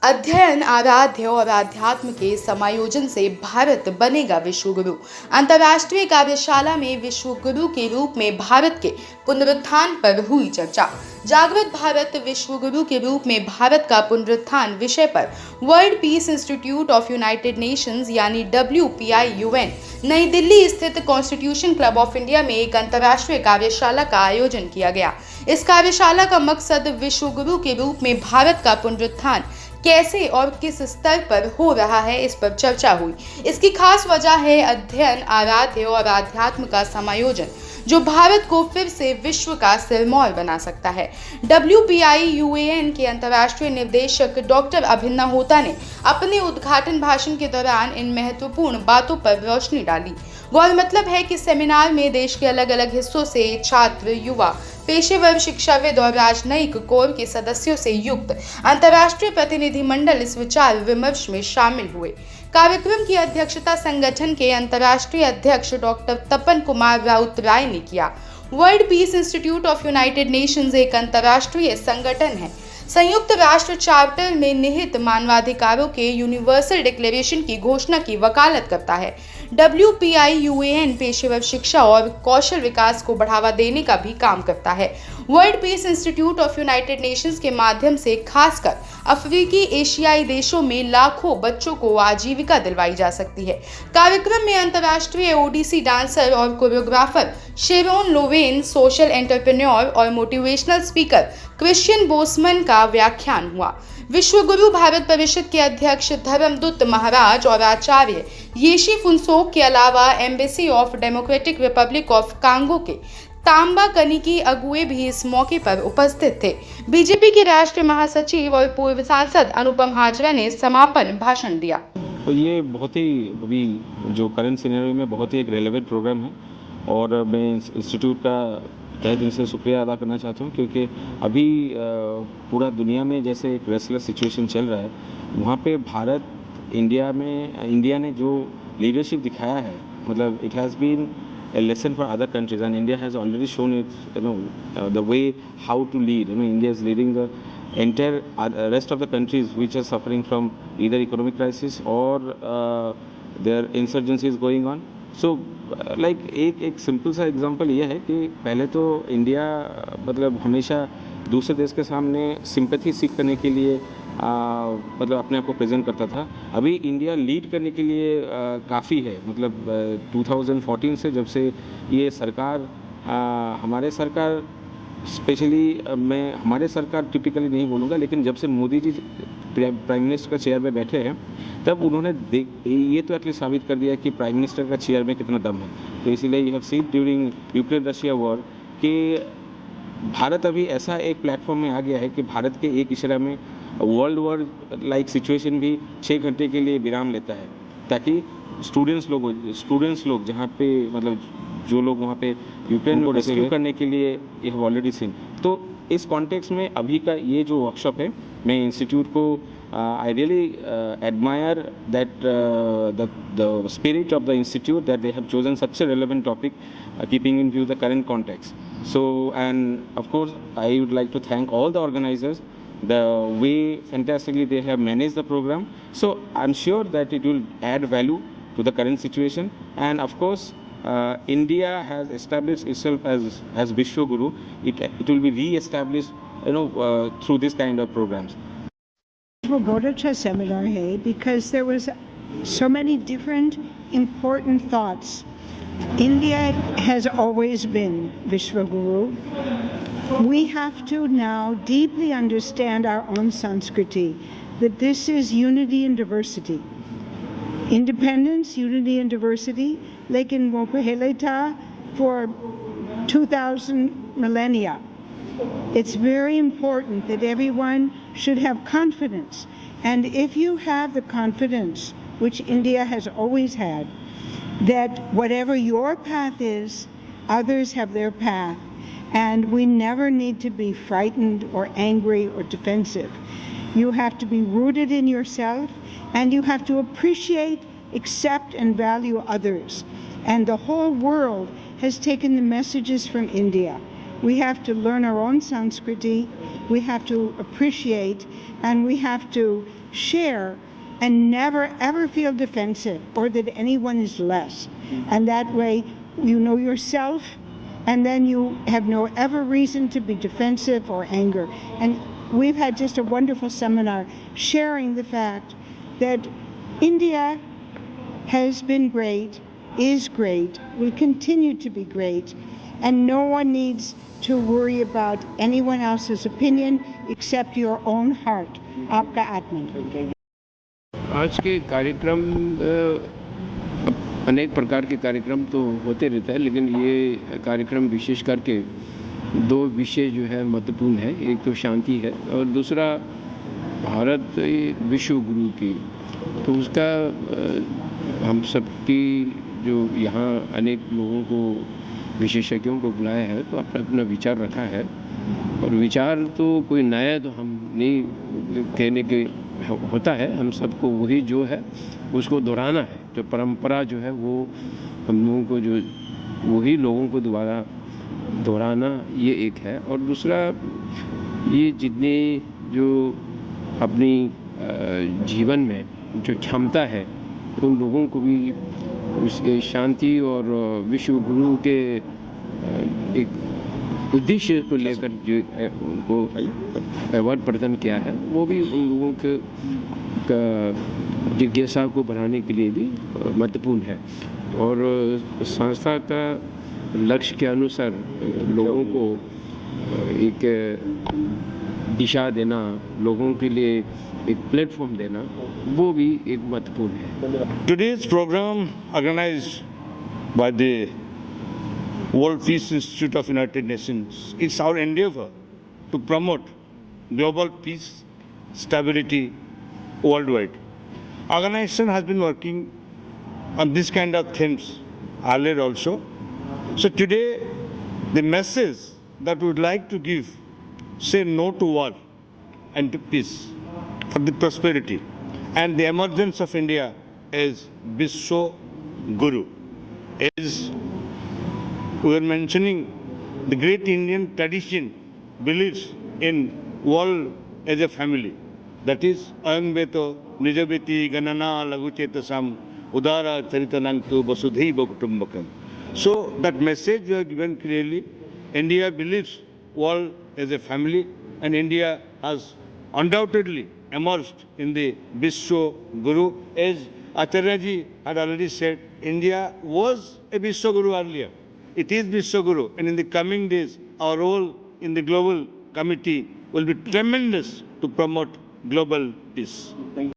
अध्ययन, आराध्य और आध्यात्म के समायोजन से भारत बनेगा विश्व गुरु। अंतर्राष्ट्रीय कार्यशाला में विश्व गुरु के रूप में भारत के पुनरुत्थान पर हुई चर्चा। जागृत भारत विश्व गुरु के रूप में भारत का पुनरुत्थान विषय पर world peace institute of United Nations यानी WPI नई दिल्ली स्थित कॉन्स्टिट्यूशन क्लब ऑफ इंडिया में एक अंतर्राष्ट्रीय कार्यशाला का आयोजन किया गया। इस कार्यशाला का मकसद विश्व गुरु के रूप में भारत का पुनरुत्थान कैसे और किस स्तर पर हो रहा है, इस पर चर्चा हुई। इसकी खास वजह है अध्ययन, आराध्य और आध्यात्म का समायोजन, जो भारत को फिर से विश्व का सिरमौर बना सकता है। WPI के अंतर्राष्ट्रीय निर्देशक डॉक्टर अभिन्ना होता ने अपने उद्घाटन भाषण के दौरान इन महत्वपूर्ण बातों पर रोशनी डाली। गौरतलब है कि सेमिनार में देश के अलग अलग हिस्सों से छात्र, युवा, पेशेवर, शिक्षाविद और राजनयिक कोर के सदस्यों से युक्त अंतर्राष्ट्रीय प्रतिनिधिमंडल इस विचार विमर्श में शामिल हुए। कार्यक्रम की अध्यक्षता संगठन के अंतर्राष्ट्रीय अध्यक्ष डॉक्टर तपन कुमार राउत राय ने किया। World peace institute of United Nations एक अंतर्राष्ट्रीय संगठन है। संयुक्त राष्ट्र चार्टर में निहित मानवाधिकारों के यूनिवर्सल डिक्लेरेशन की घोषणा की वकालत करता है। WPI पेशेवर शिक्षा और कौशल विकास को बढ़ावा देने का भी काम करता है। World peace institute of United Nations के माध्यम से खासकर अफ्रीकी एशियाई देशों में लाखों बच्चों को आजीविका दिलवाई जा सकती है। कार्यक्रम में अंतर्राष्ट्रीय ओडिसी डांसर और choreographer Charon Lowden, social entrepreneur और मोटिवेशनल स्पीकर क्रिश्चियन बोसमन का व्याख्यान हुआ। विश्व गुरु भारत परिषद के अध्यक्ष धर्मदूत महाराज और आचार्य येशी फुनसोक के अलावा embassy of democratic Republic of Congo के तांबा कनिकी अगुए भी इस मौके पर उपस्थित थे। बीजेपी के राष्ट्रीय महासचिव और पूर्व सांसद अनुपम हाजरा ने समापन भाषण दिया। तो ये बहुत ही अभी जो करंट सिनेरियो में बहुत ही एक रेलेवेंट प्रोग्राम है और मैं इंस्टीट्यूट का तहे दिल से शुक्रिया अदा करना चाहता हूँ, क्योंकि अभी पूरा दुनिया में जैसे एक रेस्टलेस सिचुएशन चल रहा है, वहाँ पे इंडिया ने जो लीडरशिप दिखाया है, मतलब it has been a lesson for other countries, and India has already shown its the way how to lead. India is leading the entire rest of the countries which are suffering from either economic crisis or their insurgency is going on. So like एक simple सा example ये है कि पहले तो India मतलब हमेशा दूसरे देश के सामने सिंपैथी सीख करने के लिए मतलब अपने आप को प्रेजेंट करता था। अभी इंडिया लीड करने के लिए काफ़ी है। मतलब 2014 से जब से ये सरकार हमारे सरकार स्पेशली मैं हमारे सरकार टिपिकली नहीं बोलूँगा, लेकिन जब से मोदी जी प्राइम मिनिस्टर का चेयर पे बैठे हैं, तब उन्होंने ये तो एटलीस्ट साबित कर दिया कि प्राइम मिनिस्टर का चेयर में कितना दम है। तो इसीलिए you have seen during Ukraine Russia war कि भारत अभी ऐसा एक प्लेटफॉर्म में आ गया है कि भारत के एक इशारा में वर्ल्ड वॉर लाइक सिचुएशन भी 6 घंटे के लिए विराम लेता है, ताकि स्टूडेंट्स लोग जहाँ पे मतलब जो लोग वहाँ पे यूक्रेन को रेस्क्यू करने के लिए ये हैव ऑलरेडी सीन। तो इस कॉन्टेक्स्ट में अभी का ये जो वर्कशॉप है, मैं इंस्टीट्यूट को I really admire that the spirit of the institute that they have chosen such A relevant topic keeping in view the current context. So, and of course, I would like to thank all the organizers, the way fantastically they have managed the program. So, I'm sure that it will add value to the current situation. And of course, India has established itself as Vishwa Guru. It will be re-established, through this kind of programs. वो बहुत अच्छा seminar है because there was so many different important thoughts. India has always been Vishwaguru. We have to now deeply understand our own Sanskriti, that this is unity and diversity. Independence, unity and diversity, lekin wo pehle tha for 2000 millennia. It's very important that everyone should have confidence. And if you have the confidence, which India has always had, that whatever your path is, others have their path. And we never need to be frightened or angry or defensive. You have to be rooted in yourself, and you have to appreciate, accept, and value others. And the whole world has taken the messages from India. We have to learn our own Sanskriti, we have to appreciate, and we have to share and never ever feel defensive or that anyone is less. And that way you know yourself, and then you have no ever reason to be defensive or anger. And we've had just a wonderful seminar sharing the fact that India has been great, is great, will continue to be great, and no one needs to worry about anyone else's opinion except your own heart. आपका आत्मा। आज के कार्यक्रम अनेक प्रकार के कार्यक्रम तो होते रहते हैं, लेकिन ये कार्यक्रम विशेष करके दो विषय जो है महत्वपूर्ण है। एक तो शांति है और दूसरा भारत विश्व गुरु की, तो उसका हम सबकी जो यहाँ अनेक लोगों को विशेषज्ञों को बुलाया है, तो अपना अपना विचार रखा है। और विचार तो कोई नया तो हम नहीं कहने के होता है, हम सबको वही जो है उसको दोहराना है। जो परंपरा जो है वो हम लोगों को जो वही लोगों को दोबारा दोहराना, ये एक है। और दूसरा ये जितने जो अपनी जीवन में जो क्षमता है उन लोगों को भी उस शांति और विश्व गुरु के एक उद्देश्य को लेकर जो उनको अवार्ड प्रदान किया है, वो भी उन लोगों के जिज्ञासा को बढ़ाने के लिए भी महत्वपूर्ण है। और संस्था का लक्ष्य के अनुसार लोगों को एक दिशा देना, लोगों के लिए एक प्लेटफॉर्म देना, वो भी एक महत्वपूर्ण है। Today's program organized by the World Peace Institute of United Nations is our endeavor to promote global peace, stability worldwide. Organization has been working on this kind of themes earlier also. So today the message that we would like to give, say no to war and to peace for the prosperity and the emergence of India as Vishwa Guru. As we are mentioning, the great Indian tradition believes in world as a family. That is, Ayangveto, Nijabeti, Ganana, Laguchetasam, Udara, Charitanantu, Vasudhaiva Kutumbakam. So that message we have given clearly. India believes world as a family, and India has undoubtedly emerged in the Vishwa Guru. As Acharya ji had already said, India was a Vishwa Guru earlier. It is Vishwa Guru, and in the coming days, our role in the global committee will be tremendous to promote global peace. Thank you.